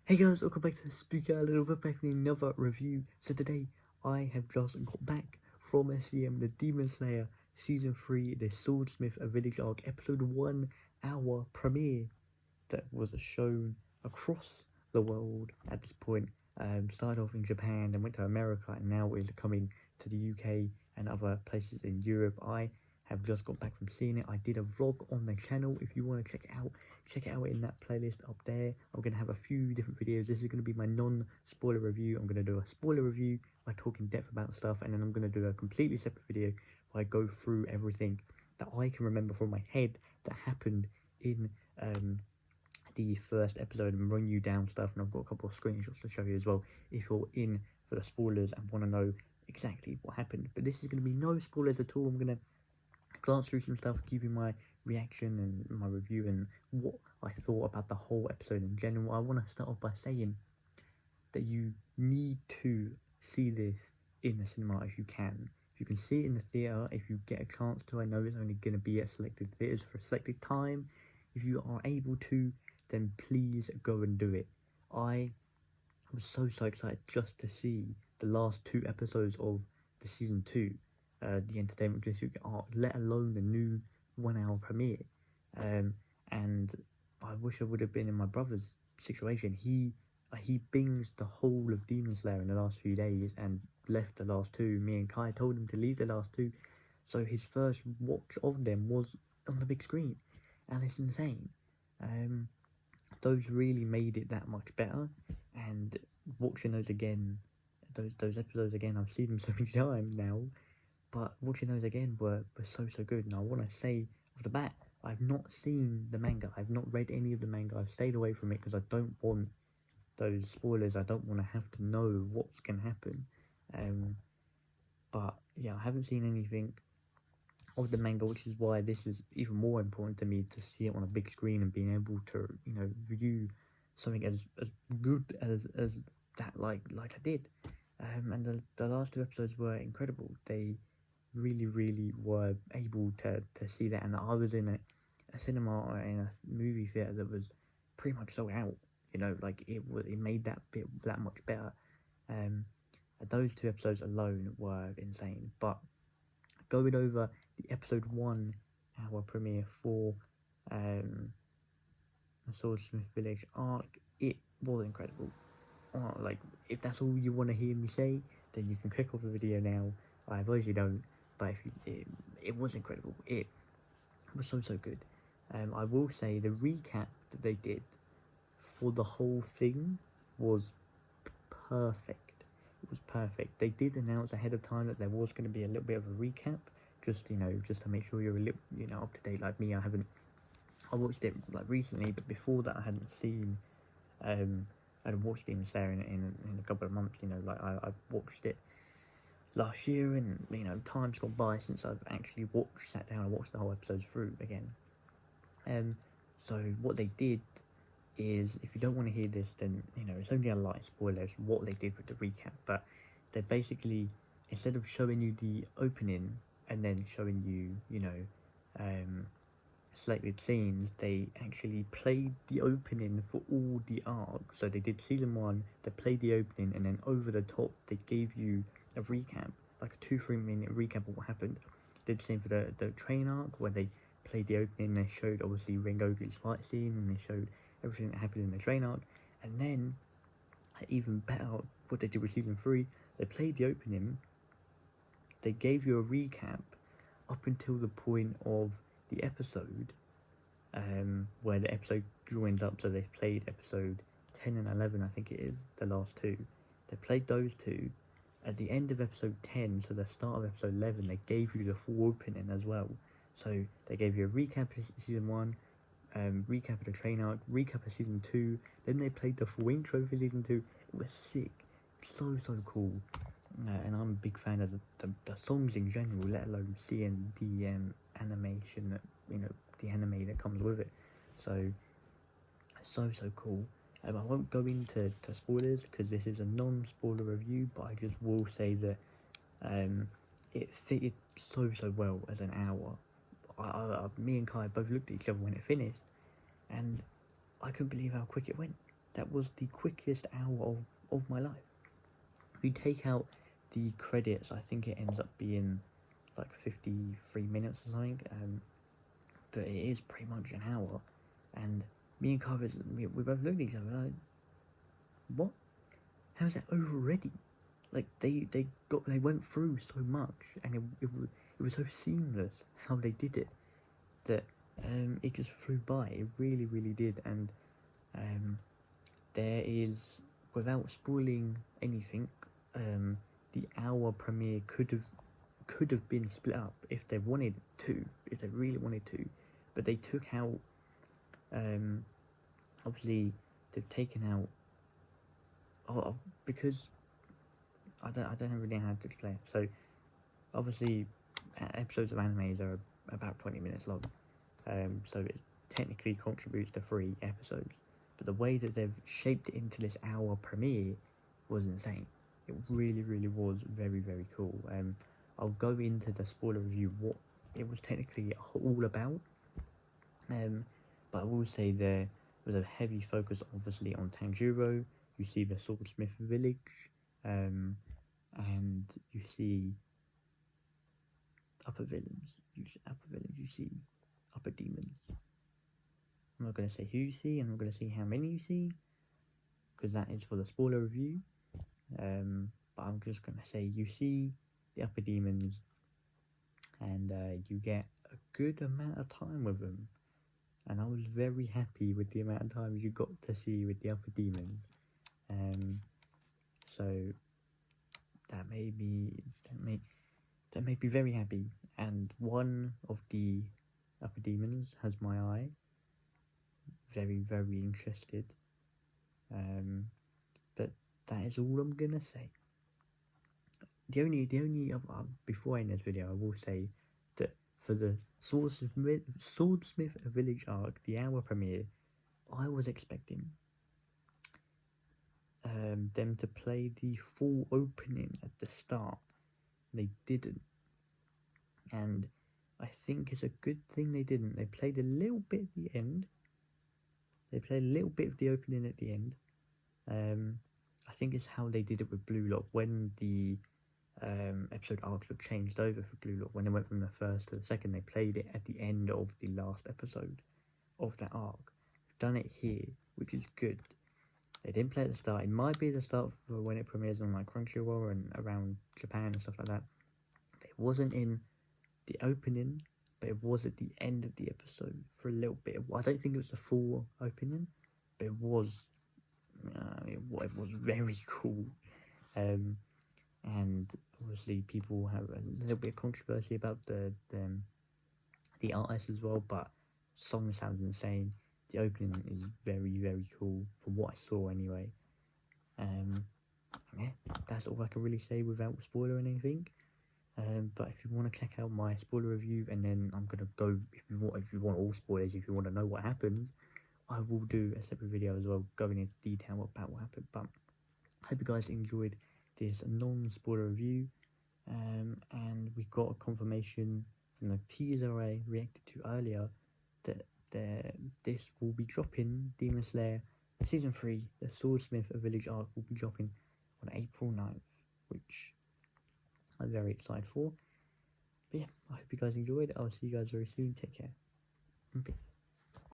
Hey guys, welcome back to the Spooky Island. We're back with another review. So today, I have just got back from SCM, the Demon Slayer Season 3, the Swordsmith A Village Arc, Episode 1 hour premiere that was shown across the world at this point. Started off in Japan, then went to America, and now is coming to the UK and other places in Europe. I have just got back from seeing it. I did a vlog on the channel. If you want to check it out in that playlist up there. I'm going to have a few different videos. This is going to be my non-spoiler review. I'm going to do a spoiler review where I talk in depth about stuff, and then I'm going to do a completely separate video where I go through everything that I can remember from my head that happened in the first episode, and run you down stuff. And I've got a couple of screenshots to show you as well if you're in for the spoilers and want to know exactly what happened. But this is going to be no spoilers at all. I'm going to glance through some stuff, give you my reaction and my review and what I thought about the whole episode in general. I want to start off by saying that you need to see this in the cinema if you can. If you can see it in the theatre, if you get a chance to. I know it's only going to be at selected theatres for a selected time. If you are able to, then please go and do it. I was so excited just to see the last 2 episodes of the season 2, the Entertainment District arc, let alone the new 1 hour premiere. And I wish I would have been in my brother's situation. He binged the whole of Demon Slayer in the last few days and left the last 2. Me and Kai told him to leave the last 2, so his first watch of them was on the big screen, and it's insane. Those really made it that much better, and watching those again, those episodes again, I've seen them so many times now, but watching those again were so good. And I want to say off the bat, I've not seen the manga. I've not read any of the manga. I've stayed away from it because I don't want those spoilers. I don't want to have to know what's going to happen. But yeah, I haven't seen anything of the manga, which is why this is even more important to me, to see it on a big screen and being able to, you know, review something as good as that, like I did. And the last 2 episodes were incredible. They really were able to see that, and I was in a cinema or in a movie theatre that was pretty much sold out. You know, like it made that bit that much better. Those 2 episodes alone were insane. But going over the episode 1 hour premiere for the Swordsmith Village arc, it was incredible. Like, if that's all you want to hear me say, then you can click off the video now. I advise you don't, but it was incredible. It was so good. I will say the recap that they did for the whole thing was perfect. It was perfect. They did announce ahead of time that there was going to be a little bit of a recap, just to make sure you're a little, up to date like me. I watched it like recently, but before that I hadn't seen I had watched Demon Slayer in a couple of months. Like I watched it last year, and time's gone by since I've actually sat down and watched the whole episodes through again. So what they did is, if you don't want to hear this, then it's only a light spoilers what they did with the recap. But they basically, instead of showing you the opening and then showing you selected scenes, they actually played the opening for all the arc. So they did season 1, they played the opening, and then over the top they gave you a recap, like a 2-3 minute recap of what happened. They did the same for the train arc, where they played the opening, they showed obviously Rengoku's fight scene, and they showed everything that happened in the train arc. And then, even better, what they did with season 3, they played the opening, they gave you a recap up until the point of the episode, where the episode joins up. So they played episode 10 and 11, I think it is, the last 2. They played those 2. At the end of episode 10, so the start of episode 11, they gave you the full opening as well. So they gave you a recap of season 1, recap of the train arc, recap of season 2, then they played the full intro for season 2. It was sick, so cool. And I'm a big fan of the songs in general, let alone seeing the animation that, the anime that comes with it. So cool. I won't go into spoilers because this is a non-spoiler review, but I just will say that it fitted so well as an hour. Me and Kai both looked at each other when it finished, and I couldn't believe how quick it went. that was the quickest hour of my life. If you take out the credits, I think it ends up being like 53 minutes or something, but it is pretty much an hour, and me and Carver, we both looked at each other like, what? How's that over already? Like, they went through so much, and it was so seamless how they did it, that it just flew by. It really, really did. And there is, without spoiling anything, the hour premiere could have been split up if they wanted to, if they really wanted to, but they took out, obviously they've taken out, because I don't really know how to explain it. So obviously episodes of animes are about 20 minutes long, so it technically contributes to 3 episodes, but the way that they've shaped it into this hour premiere was insane. It really, really was very, very cool. I'll go into the spoiler review what it was technically all about, but I will say there was a heavy focus obviously on Tanjiro. You see the Swordsmith village, and you see upper villains. You see upper demons. I'm not going to say who you see, and I'm not going to say how many you see, because that is for the spoiler review. But I'm just going to say you see the upper demons, and you get a good amount of time with them. And I was very happy with the amount of time you got to see with the upper demons. So that made me very happy. And one of the upper demons has my eye. Very, very interested. But that is all I'm gonna say. The only before I end this video, I will say that for the Swordsmith Village arc, the hour premiere, I was expecting them to play the full opening at the start. They didn't, and I think it's a good thing they didn't. They played a little bit at the end. They played a little bit of the opening at the end. I think it's how they did it with Blue Lock when the episode arcs were changed over for Blue Lock. When they went from the first to the second, they played it at the end of the last episode of that arc. They've done it here, which is good. They didn't play at the start. It might be the start for when it premieres on like Crunchyroll and around Japan and stuff like that. It wasn't in the opening, but it was at the end of the episode for a little bit. I don't think it was the full opening, but it was. It was very cool. And obviously people have a little bit of controversy about the artist as well, but song sounds insane. The opening is very, very cool from what I saw anyway. Yeah, that's all I can really say without spoiling anything. But if you want to check out my spoiler review, and then I'm gonna go, if you want all spoilers, if you want to know what happens, I will do a separate video as well going into detail about what happened. But I hope you guys enjoyed this non-spoiler review, and we got a confirmation from the teaser I reacted to earlier that this will be dropping. Demon Slayer Season 3, the Swordsmith Village arc, will be dropping on April 9th, which I'm very excited for. But yeah, I hope you guys enjoyed. I'll see you guys very soon. Take care. And peace.